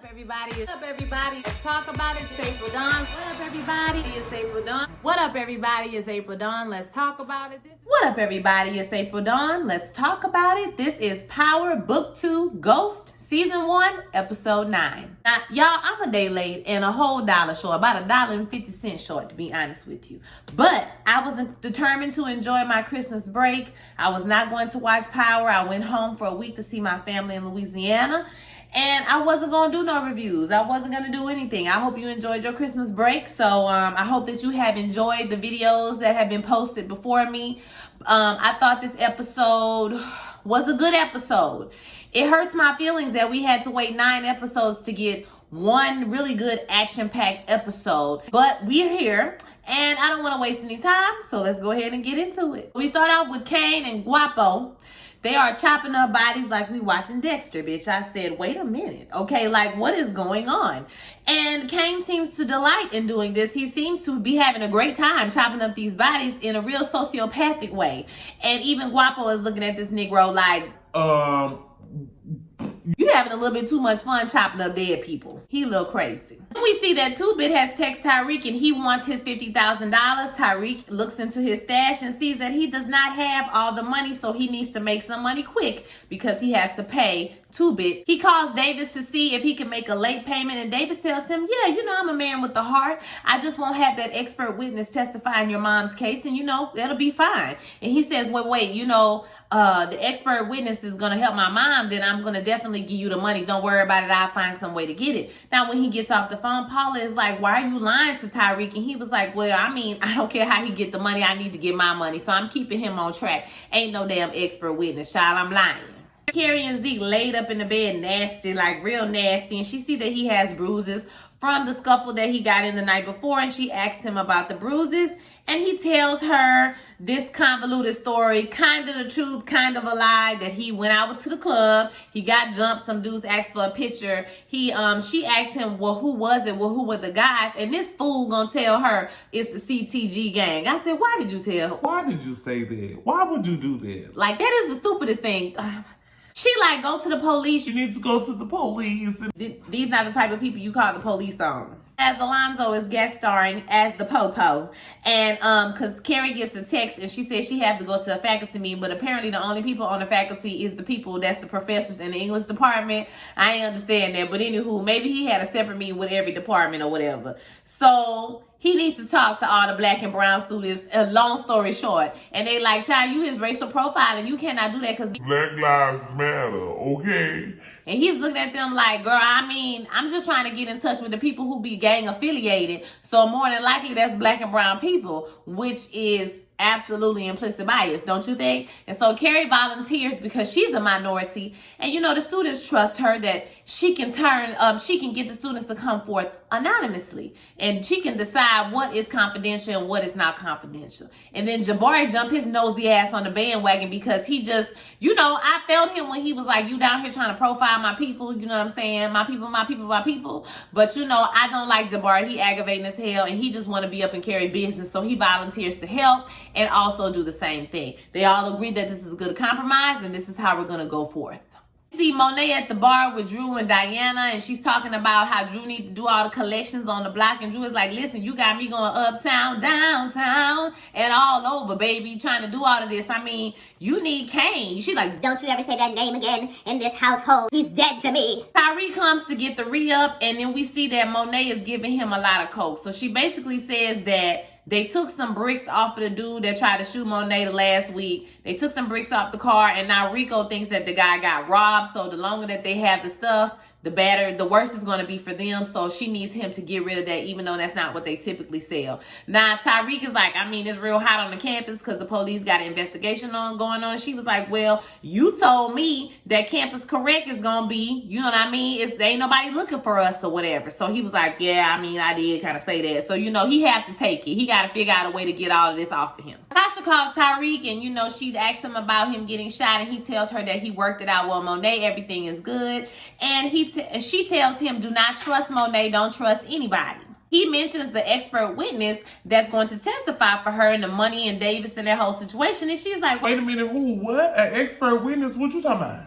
up, everybody? What's up, everybody? Let's talk about it. It's April Dawn. What up, everybody? It's April Dawn. What up, everybody? It's April Dawn. Let's talk about it. What up, everybody? It's April Dawn. Let's talk about it. This is Power Book 2 Ghost Season 1, Episode 9. Now, y'all, I'm a day late and a whole dollar short, about $1.50 short, to be honest with you. But I was determined to enjoy my Christmas break. I was not going to watch Power. I went home for a week to see my family in Louisiana. And I wasn't going to do no reviews. I wasn't going to do anything. I hope you enjoyed your Christmas break. So I hope that you have enjoyed the videos that have been posted before me. I thought this episode was a good episode. It hurts my feelings that we had to wait 9 episodes to get one really good action-packed episode. But we're here. And I don't want to waste any time. So let's go ahead and get into it. We start off with Cane and Guapo. They are chopping up bodies like we watching Dexter, bitch. I said, wait a minute. Okay, like what is going on? And Cane seems to delight in doing this. He seems to be having a great time chopping up these bodies in a real sociopathic way. And even Guapo is looking at this Negro like, you having a little bit too much fun chopping up dead people. He a little crazy. We see that 2-Bit has texted Tariq and he wants his $50,000. Tariq looks into his stash and sees that he does not have all the money, so he needs to make some money quick because he has to pay 2-Bit. He calls Davis to see if he can make a late payment, and Davis tells him, yeah, you know, I'm a man with a heart. I just won't have that expert witness testify in your mom's case, and you know, that'll be fine. And he says, well, wait, you know, the expert witness is going to help my mom, then I'm going to definitely give you the money. Don't worry about it. I'll find some way to get it. Now, when he gets off the phone, Paula is like, why are you lying to Tariq? And he was like, well, I mean, I don't care how he get the money. I need to get my money. So I'm keeping him on track. Ain't no damn expert witness, child. I'm lying. Carrie and Zeke laid up in the bed nasty, like real nasty. And she see that he has bruises from the scuffle that he got in the night before. And she asks him about the bruises. And he tells her this convoluted story, kind of the truth, kind of a lie, that he went out to the club. He got jumped. Some dudes asked for a picture. She asked him, well, who was it? Well, who were the guys? And this fool gonna tell her it's the CTG gang. I said, why did you tell her? Why did you say that? Why would you do that? Like, that is the stupidest thing. She like, go to the police. You need to go to the police. These not the type of people you call the police on. As Alonzo is guest starring as the Popo. And because Carrie gets the text and she says she had to go to a faculty meeting, but apparently the only people on the faculty is the people that's the professors in the English department. I ain't understand that. But anywho, maybe he had a separate meeting with every department or whatever. So he needs to talk to all the black and brown students, long story short. And they like, child, you his racial profile and you cannot do that because Black Lives Matter, okay? And he's looking at them like, girl, I mean, I'm just trying to get in touch with the people who be gang affiliated. So more than likely that's black and brown people, which is absolutely implicit bias, don't you think? And so Carrie volunteers because she's a minority. And you know, the students trust her that she can she can get the students to come forth anonymously. And she can decide what is confidential and what is not confidential. And then Jabari jumped his nosy ass on the bandwagon because he just, you know, I felt him when he was like, you down here trying to profile my people, you know what I'm saying? My people, my people, my people. But you know, I don't like Jabari. He aggravating as hell and he just want to be up and carry business. So he volunteers to help and also do the same thing. They all agree that this is a good compromise and this is how we're going to go forth. See Monet at the bar with Drew and Diana, and she's talking about how Drew need to do all the collections on the block, and Drew is like, listen, you got me going uptown, downtown, and all over, baby, trying to do all of this. I mean, you need Cane. She's like, don't you ever say that name again in this household. He's dead to me. Tyree comes to get the re-up, and then we see that Monet is giving him a lot of coke. So she basically says that they took some bricks off of the dude that tried to shoot Monet the last week. They took some bricks off the car, and now Rico thinks that the guy got robbed. So the longer that they have the stuff, the worse it's going to be for them. So she needs him to get rid of that, even though that's not what they typically sell. Now, Tyreek is like, I mean, it's real hot on the campus because the police got an investigation going on. She was like, well, you told me that Campus Correct is going to be, you know what I mean? Ain't nobody looking for us or whatever. So he was like, yeah, I mean, I did kind of say that. So, you know, he have to take it. He got to figure out a way to get all of this off of him. Tasha calls Tyreek and, you know, she asks him about him getting shot and he tells her that he worked it out with Monet. Everything is good. And she tells him, do not trust Monet. Don't trust anybody. He mentions the expert witness that's going to testify for her and the money and Davis and that whole situation. And she's like, wait a minute, who, what? An expert witness? What you talking about?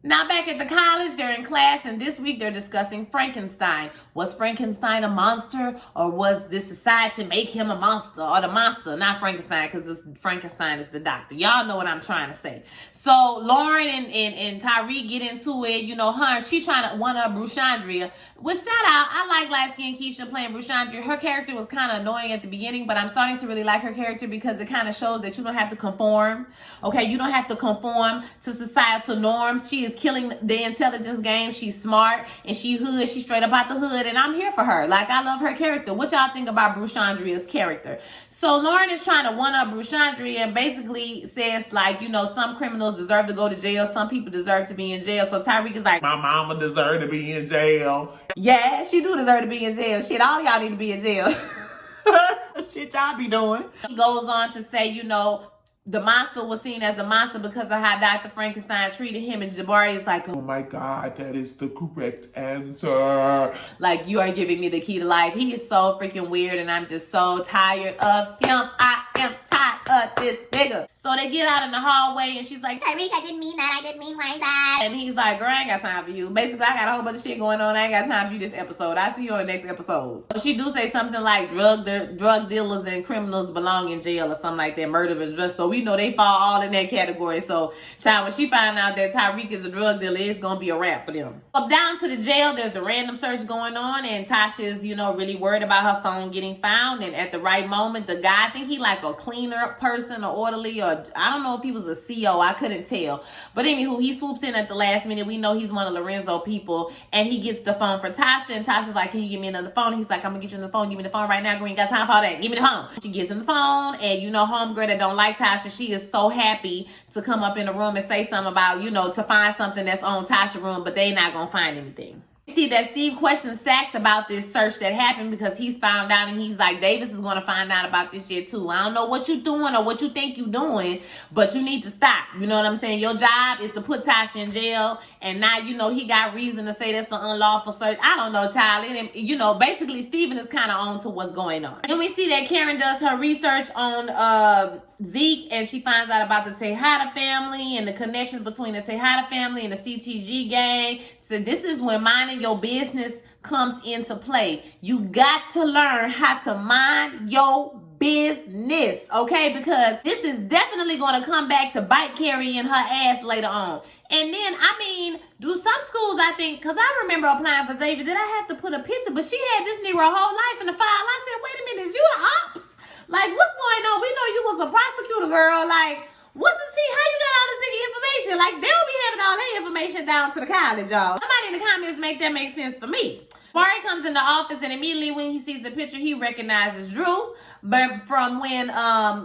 Now back at the college, they're in class, and this week they're discussing Frankenstein. Was Frankenstein a monster, or was this society make him a monster, or the monster, not Frankenstein, because Frankenstein is the doctor. Y'all know what I'm trying to say. So Lauren and Tyreek get into it. You know, she trying to one-up Bruchandria. Which, shout out, I like light-skinned Keisha playing Bruchandria. Her character was kind of annoying at the beginning, but I'm starting to really like her character because it kind of shows that you don't have to conform. Okay, you don't have to conform to societal norms. She is killing the intelligence game. She's smart and she hood. She's straight up out the hood, and I'm here for her. Like, I love her character. What y'all think about Bruchandria's character? So Lauren is trying to one-up Bruchandria and basically says, like, you know, some criminals deserve to go to jail. Some people deserve to be in jail. So Tyreek is like, My mama deserved to be in jail. yeah, she do deserve to be in jail. Shit, all y'all need to be in jail. Shit y'all be doing. He goes on to say, you know, the monster was seen as a monster because of how Dr. Frankenstein treated him, and Jabari is like, Oh my God, that is the correct answer. like, you are giving me the key to life. He is so freaking weird, and I'm just so tired of him. I am tired of this nigga. So they get out in the hallway, and she's like, Tyreek, I didn't mean that. I didn't mean like that. and he's like, girl, I ain't got time for you. Basically, I got a whole bunch of shit going on. I ain't got time for you this episode. I'll see you on the next episode. So she do say something like drug dealers and criminals belong in jail or something like that. Murderers just. So we know they fall all in that category. So, child, when she find out that Tyreek is a drug dealer, it's going to be a wrap for them. Up down to the jail, there's a random search going on, and Tasha's, you know, really worried about her phone getting found. And at the right moment, the guy, I think he like a cleaner person or orderly, or I don't know if he was a CO. I couldn't tell. But anywho, he swoops in at the last minute. We know he's one of Lorenzo people, and he gets the phone for Tasha, and Tasha's like, can you give me another phone? He's like, I'm gonna get you on the phone. Give me the phone right now. We ain't got time for all that. Give me the phone. She gives him the phone, and you know, homegirl that don't like Tasha, she is so happy to come up in the room and say something about, you know, to find something that's on Tasha's room, but they not gonna find anything. See that Steve questions Sax about this search that happened because he's found out, and he's like, Davis is going to find out about this shit too. I don't know what you're doing or what you think you're doing, but you need to stop. You know what I'm saying? Your job is to put Tasha in jail, and now, you know, he got reason to say that's an unlawful search. I don't know, child. And, you know, basically Steven is kind of on to what's going on. Then we see that Karen does her research on Zeke, and she finds out about the Tejada family and the connections between the Tejada family and the CTG gang. So this is when minding your business comes into play. You got to learn how to mind your business, okay? Because this is definitely going to come back to bite Carrie in her ass later on. And then, I mean, do some schools, I think, because I remember applying for Xavier, did I have to put a picture? But she had this nigga her whole life in the file. I said, wait a minute, is you an ops? Like, what's going on? We know you was a prosecutor, girl. Like, what's the tea? How you got all this nigga information? Like, they don't be having all their information down to the college, y'all. Somebody in the comments make that make sense for me. Barry comes in the office, and immediately when he sees the picture, he recognizes Drew. But from when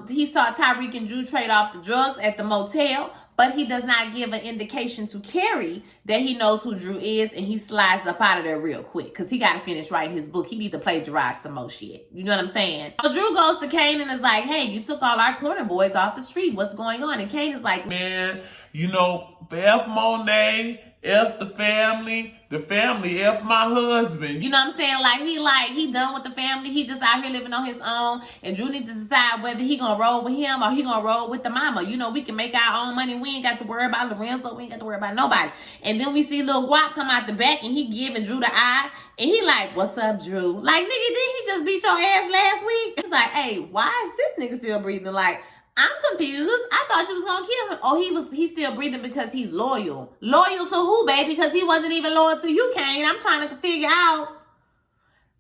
he saw Tyreek and Drew trade off the drugs at the motel, but he does not give an indication to Carrie that he knows who Drew is, and he slides up out of there real quick because he got to finish writing his book. He need to plagiarize some more shit. You know what I'm saying? So Drew goes to Kane and is like, hey, you took all our corner boys off the street. What's going on? And Kane is like, Man, you know, F Monet, F the family, F my husband. you know what I'm saying? He done with the family. He just out here living on his own. And Drew needs to decide whether he gonna roll with him or he gonna roll with the mama. You know, we can make our own money. We ain't got to worry about Lorenzo. We ain't got to worry about nobody. And then we see Lil Guap come out the back, and he giving Drew the eye. And he like, what's up, Drew? Like, nigga, didn't he just beat your ass last week? It's like, hey, why is this nigga still breathing? Like, I'm confused. I thought you was gonna kill him. Oh, he's still breathing because he's loyal. Loyal to who, baby? Because he wasn't even loyal to you, Kane. I'm trying to figure out,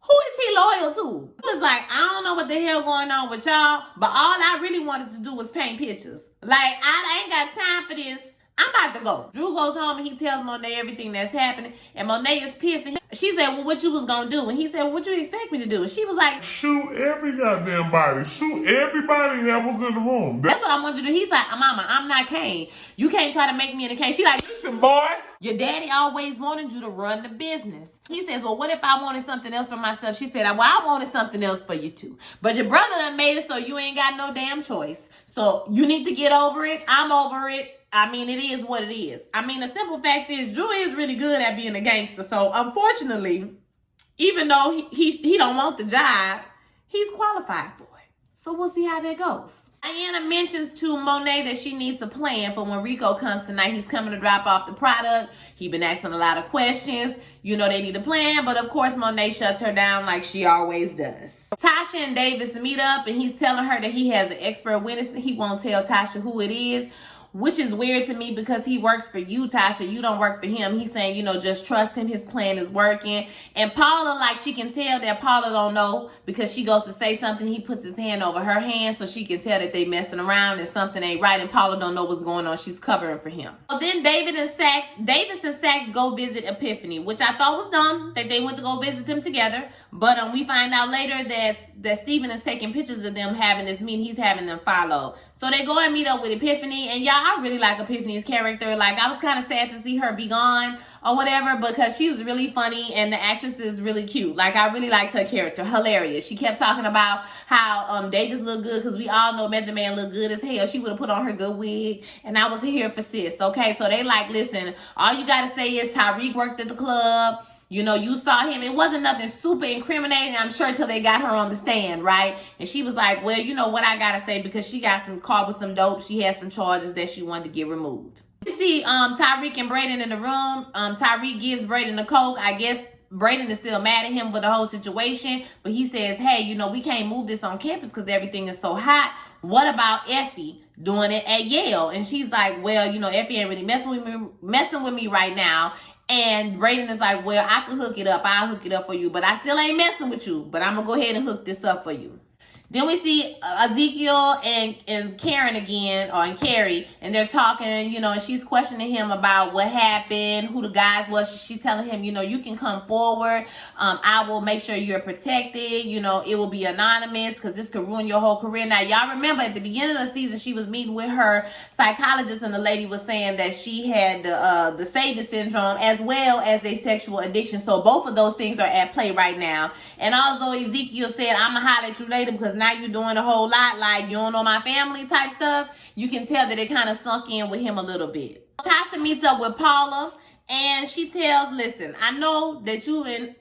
who is he loyal to? It was like, I don't know what the hell going on with y'all, but all I really wanted to do was paint pictures. Like, I ain't got time for this. I'm about to go. Drew goes home and he tells Monet everything that's happening. And Monet is pissed. And she said, well, what you was going to do? And he said, well, what you expect me to do? And she was like, Shoot every goddamn body. Shoot everybody that was in the room. that's what I want you to do. He's like, mama, I'm not Kane. You can't try to make me into Kane. She like, Listen, boy. your daddy always wanted you to run the business. He says, well, what if I wanted something else for myself? She said, well, I wanted something else for you too. But your brother done made it so you ain't got no damn choice. So you need to get over it. I'm over it. I mean, it is what it is. I mean, the simple fact is, Drew is really good at being a gangster. So, unfortunately, even though he don't want the job, he's qualified for it. So, we'll see how that goes. Diana mentions to Monet that she needs a plan for when Rico comes tonight. He's coming to drop off the product. He's been asking a lot of questions. You know they need a plan, but of course Monet shuts her down like she always does. Tasha and Davis meet up and he's telling her that he has an expert witness. He won't tell Tasha who it is, which is weird to me because he works for you, Tasha. You don't work for him. He's saying, you know, just trust him. His plan is working. And Paula, like, she can tell that Paula don't know because she goes to say something. He puts his hand over her hand so she can tell that they messing around and something ain't right. And Paula don't know what's going on. She's covering for him. So then Davis and Sax go visit Epiphany, which I thought was dumb that they went to go visit them together. But we find out later that Steven is taking pictures of them having this meeting. He's having them follow. So they go and meet up with Epiphany. And y'all, I really like Epiphany's character. Like, I was kind of sad to see her be gone or whatever because she was really funny and the actress is really cute. Like, I really liked her character. Hilarious. She kept talking about how Davis looked good because we all know Method Man looked good as hell. She would have put on her good wig. And I was here for sis, okay? So they like, listen, all you got to say is Tyreek worked at the club. You know, you saw him. It wasn't nothing super incriminating, I'm sure, till they got her on the stand, right? And she was like, well, you know what I got to say because she got caught with some dope. She had some charges that she wanted to get removed. You see Tyreek and Brayden in the room. Tyreek gives Brayden the coke. I guess Brayden is still mad at him for the whole situation. But he says, hey, you know, we can't move this on campus because everything is so hot. What about Effie doing it at Yale? And she's like, well, you know, Effie ain't really messing with me right now. And Brayden is like, well, I can hook it up. I'll hook it up for you. But I still ain't messing with you. But I'm going to go ahead and hook this up for you. Then we see Ezekiel and Karen again, and Carrie, and they're talking, you know, and she's questioning him about what happened, who the guys was. She's telling him, you know, you can come forward. I will make sure you're protected. You know, it will be anonymous because this could ruin your whole career. Now, y'all remember at the beginning of the season, she was meeting with her psychologist, and the lady was saying that she had the Savior syndrome as well as a sexual addiction. So both of those things are at play right now. And also Ezekiel said, I'm going to holler at you later because now you're doing a whole lot like you don't know my family type stuff. You can tell that it kind of sunk in with him a little bit. Tasha meets up with Paula and she tells, listen, I know that you and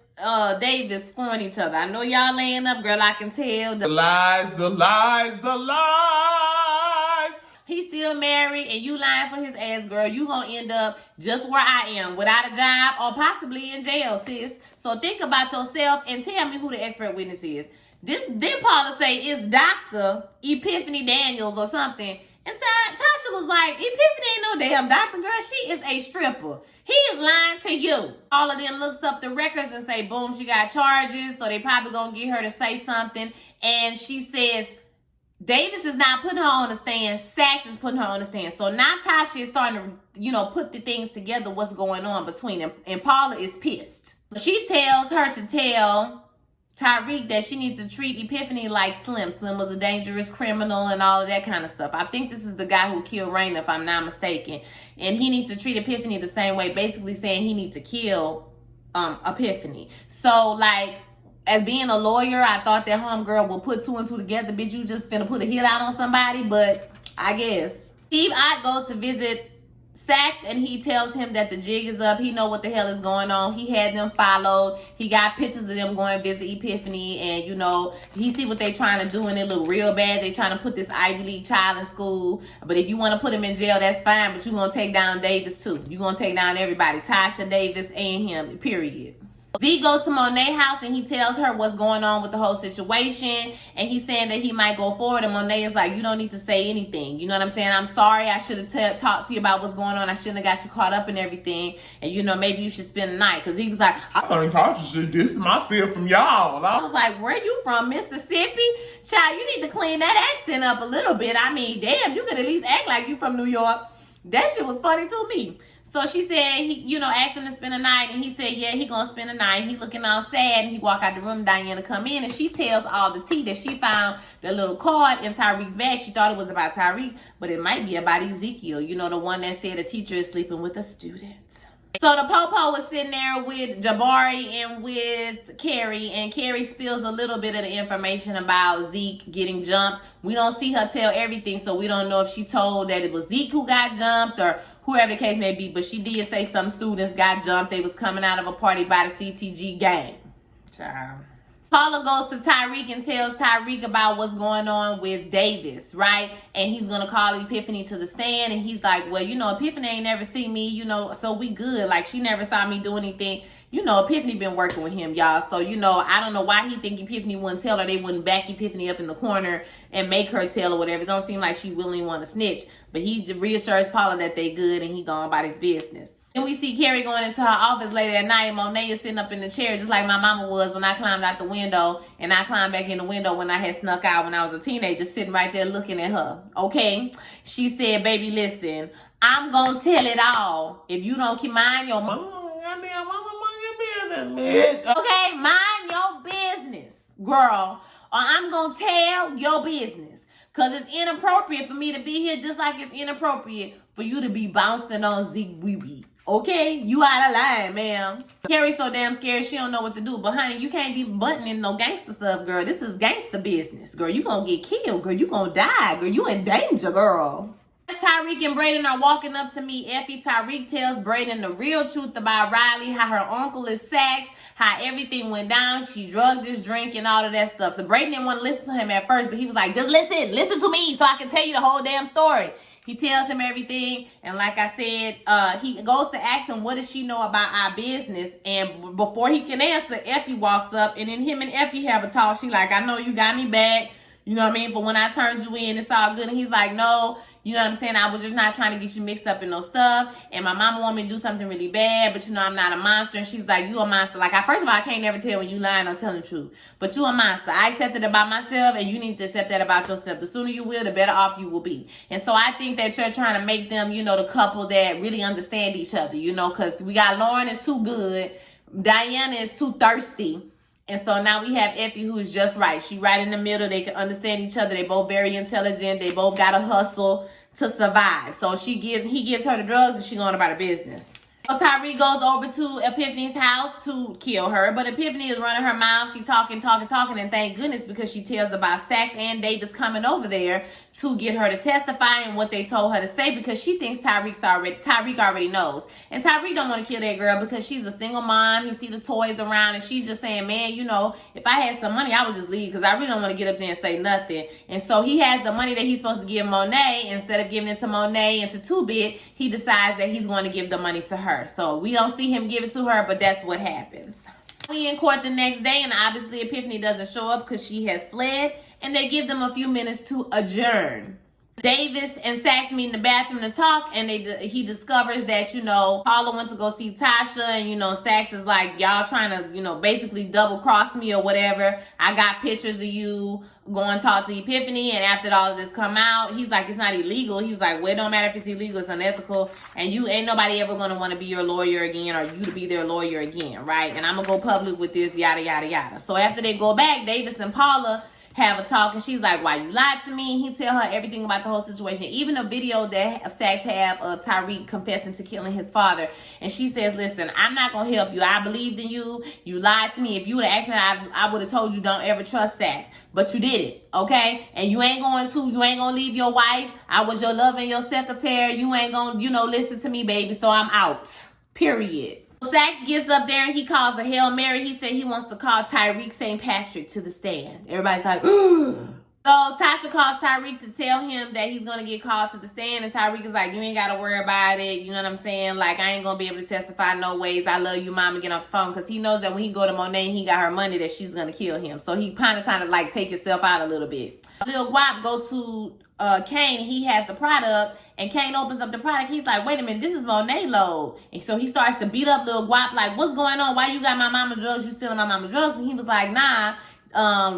Davis scorn each other. I know y'all laying up, girl. I can tell. The lies, the lies, the lies. He's still married and you lying for his ass, girl. You gonna end up just where I am, without a job or possibly in jail, sis. So think about yourself and tell me who the expert witness is. Then Paula say it's Dr. Epiphany Daniels or something. And Tasha was like, Epiphany ain't no damn doctor, girl. She is a stripper. He is lying to you. Paula then looks up the records and say, boom, she got charges. So they probably gonna get her to say something. And she says, Davis is not putting her on the stand. Sax is putting her on the stand. So now Tasha is starting to, you know, put the things together, what's going on between them. And Paula is pissed. She tells her to tell Tyreek that she needs to treat Epiphany like Slim. Slim was a dangerous criminal and all of that kind of stuff. I think this is the guy who killed Raina, if I'm not mistaken. And he needs to treat Epiphany the same way, basically saying he needs to kill Epiphany. So, like, as being a lawyer, I thought that homegirl would put two and two together. Bitch, you just finna put a hit out on somebody, but I guess. Steve Ott goes to visit Sax and he tells him that the jig is up. He know what the hell is going on. He had them followed. He got pictures of them going to visit Epiphany, and you know, he see what they trying to do and it look real bad. They trying to put this Ivy League child in school. But if you want to put him in jail, that's fine. But you gonna take down Davis too. You gonna take down everybody. Tasha, Davis, and him, period. Z goes to Monet house and he tells her what's going on with the whole situation, and he's saying that he might go forward, and Monet is like, you don't need to say anything. You know what I'm saying? I'm sorry. I should have talked to you about what's going on. I shouldn't have got you caught up in everything, and you know, maybe you should spend the night. Because he was like, I ain't taught you shit. This is myself from y'all. I was like, where you from, Mississippi? Child, you need to clean that accent up a little bit. I mean, damn, you could at least act like you from New York. That shit was funny to me. So she said, he, you know, asked him to spend the night, and he said, yeah, he gonna spend the night. He looking all sad, and he walk out the room. Diana come in, and she tells all the tea that she found the little card in Tyreek's bag. She thought it was about Tyreek, but it might be about Ezekiel. You know, the one that said the teacher is sleeping with a student. So the Popo was sitting there with Jabari and with Carrie, and Carrie spills a little bit of the information about Zeke getting jumped. We don't see her tell everything, so we don't know if she told that it was Zeke who got jumped or whoever the case may be, but she did say some students got jumped. They was coming out of a party by the CTG gang. Child. Paula goes to Tyreek and tells Tyreek about what's going on with Davis, right? And he's going to call Epiphany to the stand. And he's like, well, you know, Epiphany ain't never seen me, you know, so we good. Like, she never saw me do anything. You know, Epiphany been working with him, y'all. So, you know, I don't know why he think Epiphany wouldn't tell her. They wouldn't back Epiphany up in the corner and make her tell or whatever. It don't seem like she really want to snitch. But he reassures Paula that they good and he gone about his business. Then we see Carrie going into her office later at night. Monet is sitting up in the chair just like my mama was when I climbed out the window. And I climbed back in the window when I had snuck out when I was a teenager, sitting right there looking at her. Okay? She said, baby, listen, I'm going to tell it all if you don't keep mind your okay, mind your business, girl. Or I'm going to tell your business. Because it's inappropriate for me to be here just like it's inappropriate for you to be bouncing on Zeke Weeby. Okay? You out of line, ma'am. Carrie's so damn scared she don't know what to do. But honey, you can't be buttoning no gangster stuff, girl. This is gangster business, girl. You gonna get killed, girl. You gonna die, girl. You in danger, girl. As Tyreek and Brayden are walking up to meet Effie, Tyreek tells Brayden the real truth about Riley, how her uncle is Sax, how everything went down. She drugged his drink and all of that stuff. So Brayden didn't want to listen to him at first, but he was like, just listen to me so I can tell you the whole damn story. He tells him everything, and like I said, he goes to ask him, what does she know about our business? And before he can answer, Effie walks up, and then him and Effie have a talk. She like, I know you got me back, you know what I mean? But when I turned you in, it's all good. And he's like, no, you know what I'm saying? I was just not trying to get you mixed up in no stuff. And my mama wanted me to do something really bad, but you know I'm not a monster. And she's like, you a monster. Like, first of all, I can't never tell when you lying or telling the truth. But you a monster. I accept it about myself, and you need to accept that about yourself. The sooner you will, the better off you will be. And so I think that you're trying to make them, you know, the couple that really understand each other, you know, because we got Lauren is too good. Diana is too thirsty. And so now we have Effie, who is just right. She right in the middle. They can understand each other. They both very intelligent. They both got to hustle to survive. So he gives her the drugs and she going about her business. So Tyreek goes over to Epiphany's house to kill her, but Epiphany is running her mouth. She talking, and thank goodness, because she tells about Sax and Davis coming over there to get her to testify and what they told her to say, because she thinks Tyreek already knows. And Tyreek don't want to kill that girl because she's a single mom. He see the toys around and she's just saying, man, you know, if I had some money, I would just leave because I really don't want to get up there and say nothing. And so he has the money that he's supposed to give Monet. Instead of giving it to Monet and to Two-Bit, he decides that he's going to give the money to her. So we don't see him give it to her, but that's what happens. We in court the next day, and obviously Epiphany doesn't show up because she has fled, and they give them a few minutes to adjourn. Davis and Sax meet in the bathroom to talk, and he discovers that, you know, Paula went to go see Tasha, and, you know, Sax is like, y'all trying to, you know, basically double cross me or whatever. I got pictures of you going to talk to Epiphany, and after all of this come out, he's like, it's not illegal. He was like, well, it don't matter if it's illegal, it's unethical, and you ain't nobody ever going to want to be your lawyer again or you to be their lawyer again, right? And I'm going to go public with this, yada, yada, yada. So after they go back, Davis and Paula have a talk, and she's like, why you lied to me? He tell her everything about the whole situation, even a video that Sax have of Tyreek confessing to killing his father. And she says, listen, I'm not gonna help you. I believed in you. You lied to me. If you would have asked me, I would have told you don't ever trust Sax. But you did it, okay? And you ain't gonna leave your wife. I was your lover and your secretary. You ain't gonna, you know, listen to me, baby. So I'm out. Period. Sax gets up there and he calls a Hail Mary. He said he wants to call Tyreek St. Patrick to the stand. Everybody's like, so Tasha calls Tyreek to tell him that he's going to get called to the stand. And Tyreek is like, you ain't got to worry about it. You know what I'm saying? Like, I ain't going to be able to testify no ways. I love you, mama. Get off the phone. Because he knows that when he go to Monet and he got her money, that she's going to kill him. So he kind of trying to, like, take himself out a little bit. Lil Guap go to Kane. He has the product. And Kane opens up the product. He's like, wait a minute, this is Monet load. And so he starts to beat up Lil Guap, like, what's going on? Why you got my mama drugs? You stealing my mama drugs? And he was like, nah,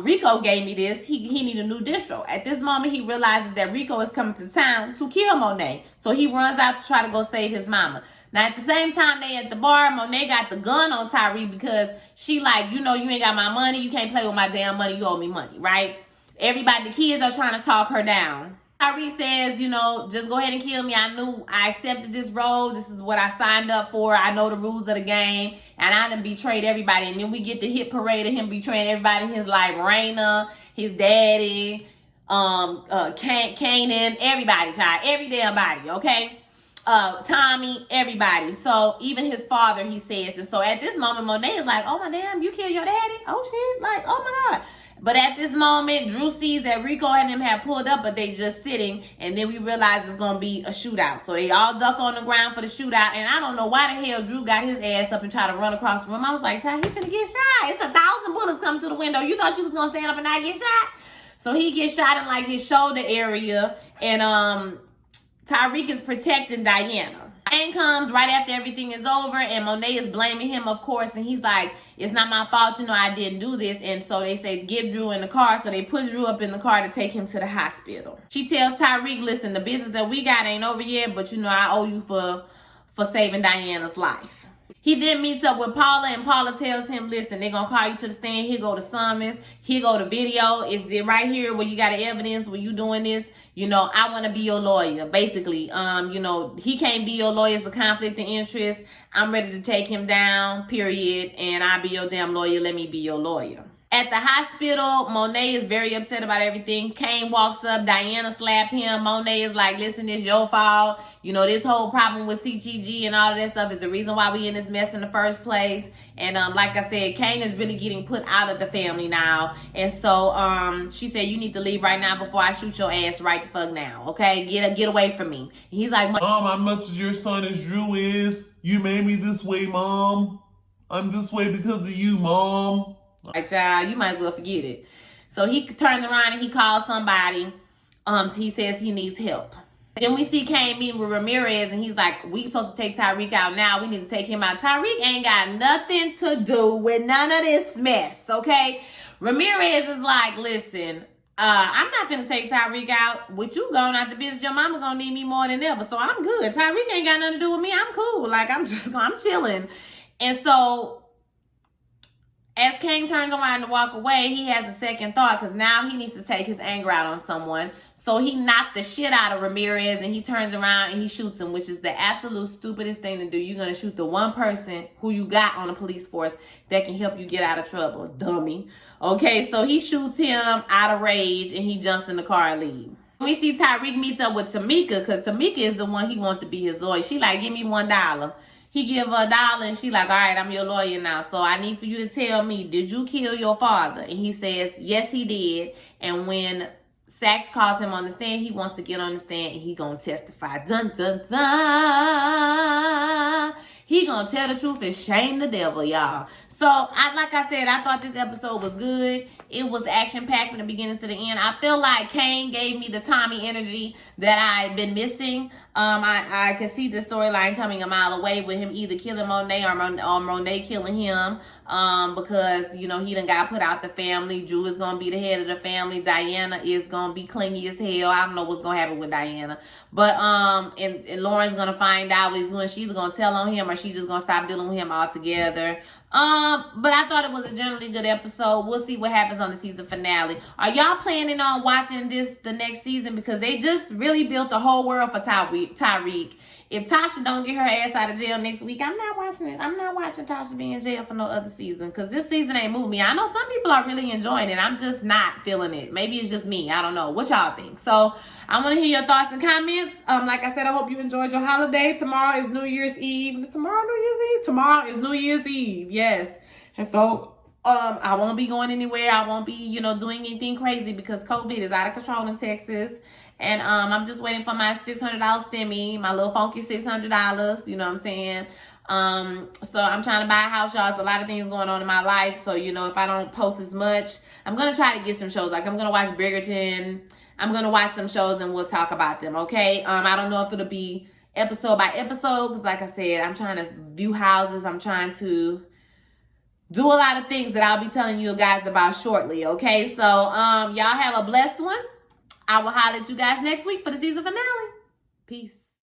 Rico gave me this. He need a new distro. At this moment, he realizes that Rico is coming to town to kill Monet. So he runs out to try to go save his mama. Now, at the same time, they at the bar, Monet got the gun on Tyreek because she like, you know, you ain't got my money. You can't play with my damn money. You owe me money, right? Everybody, the kids are trying to talk her down. Tyreek says, you know, just go ahead and kill me. I knew I accepted this role. This is what I signed up for. I know the rules of the game. And I done betrayed everybody. And then we get the hit parade of him betraying everybody in his life. Raina, his daddy, Kanan, everybody, child. Every damn body, okay? Tommy, everybody. So even his father, he says. And so at this moment, Monet is like, oh my damn, you killed your daddy? Oh shit, like, oh my God. But at this moment, Drew sees that Rico and them have pulled up, but they just sitting. And then we realize it's going to be a shootout. So they all duck on the ground for the shootout. And I don't know why the hell Drew got his ass up and tried to run across the room. I was like, child, he finna get shot. It's 1,000 bullets coming through the window. You thought you was going to stand up and not get shot? So he gets shot in like his shoulder area. And Tariq is protecting Diana. Diane comes right after everything is over, and Monet is blaming him, of course, and he's like, it's not my fault, you know, I didn't do this. And so they say, get Drew in the car. So they put Drew up in the car to take him to the hospital. She tells Tariq, listen, the business that we got ain't over yet, but you know, I owe you for saving Diana's life. He then meets up with Paula, and Paula tells him, listen, they're going to call you to the stand. Here go the summons. Here go the video. It's right here where you got the evidence where you doing this. You know, I want to be your lawyer, basically. You know, he can't be your lawyer. It's a conflict of interest. I'm ready to take him down, period. And I'll be your damn lawyer. Let me be your lawyer. At the hospital, Monet is very upset about everything. Kane walks up. Diana slapped him. Monet is like, listen, it's your fault. You know, this whole problem with CTG and all of that stuff is the reason why we in this mess in the first place. And like I said, Kane is really getting put out of the family now. And so she said, you need to leave right now before I shoot your ass right the fuck now. Okay? Get away from me. And he's like, Mom, how much as your son as Drew is, you made me this way, Mom. I'm this way because of you, Mom. Like, child, you might as well forget it. So he turns around and he calls somebody. He says he needs help. Then we see Kane meeting with Ramirez, and he's like, we supposed to take Tariq out now. We need to take him out. Tariq ain't got nothing to do with none of this mess, okay? Ramirez is like, listen, I'm not finna take Tariq out. With you going out the business, your mama gonna need me more than ever. So I'm good. Tariq ain't got nothing to do with me. I'm cool. Like, I'm chilling. And so as Kane turns around to walk away, he has a second thought because now he needs to take his anger out on someone. So he knocked the shit out of Ramirez, and he turns around and he shoots him, which is the absolute stupidest thing to do. You're going to shoot the one person who you got on the police force that can help you get out of trouble, dummy. Okay, so he shoots him out of rage, and he jumps in the car and leaves. We see Tariq meets up with Tamika because Tamika is the one he wants to be his lawyer. She like, give me $1. He give her $1 and she like, all right, I'm your lawyer now. So I need for you to tell me, did you kill your father? And he says, yes, he did. And when Saxe calls him on the stand, he wants to get on the stand and he gonna testify. Dun, dun, dun. He gonna tell the truth and shame the devil, y'all. So, like I said, I thought this episode was good. It was action-packed from the beginning to the end. I feel like Kane gave me the Tommy energy that I've been missing. I can see the storyline coming a mile away with him either killing Monet or Monet killing him. Because, you know, he done got put out the family. Drew is going to be the head of the family. Diana is going to be clingy as hell. I don't know what's going to happen with Diana. But, and Lauren's going to find out what he's doing. She's going to tell on him or she's just going to stop dealing with him altogether. But I thought it was a generally good episode. We'll see what happens on the season finale. Are y'all planning on watching the next season? Because they just really built the whole world for Tariq. If Tasha don't get her ass out of jail next week, I'm not watching it. I'm not watching Tasha be in jail for no other season. Because this season ain't moved me. I know some people are really enjoying it. I'm just not feeling it. Maybe it's just me. I don't know. What y'all think? So I want to hear your thoughts and comments. Like I said, I hope you enjoyed your holiday. Tomorrow is New Year's Eve. Is tomorrow New Year's Eve? Tomorrow is New Year's Eve. Yes. And so I won't be going anywhere. I won't be, doing anything crazy because COVID is out of control in Texas. And I'm just waiting for my $600 stimmy, my little funky $600, you know what I'm saying? So I'm trying to buy a house, y'all. There's a lot of things going on in my life. So, if I don't post as much, I'm going to try to get some shows. Like I'm going to watch Bridgerton. I'm going to watch some shows and we'll talk about them, okay? I don't know if it'll be episode by episode because like I said, I'm trying to view houses. I'm trying to do a lot of things that I'll be telling you guys about shortly, okay? So, y'all have a blessed one. I will holler at you guys next week for the season finale. Peace.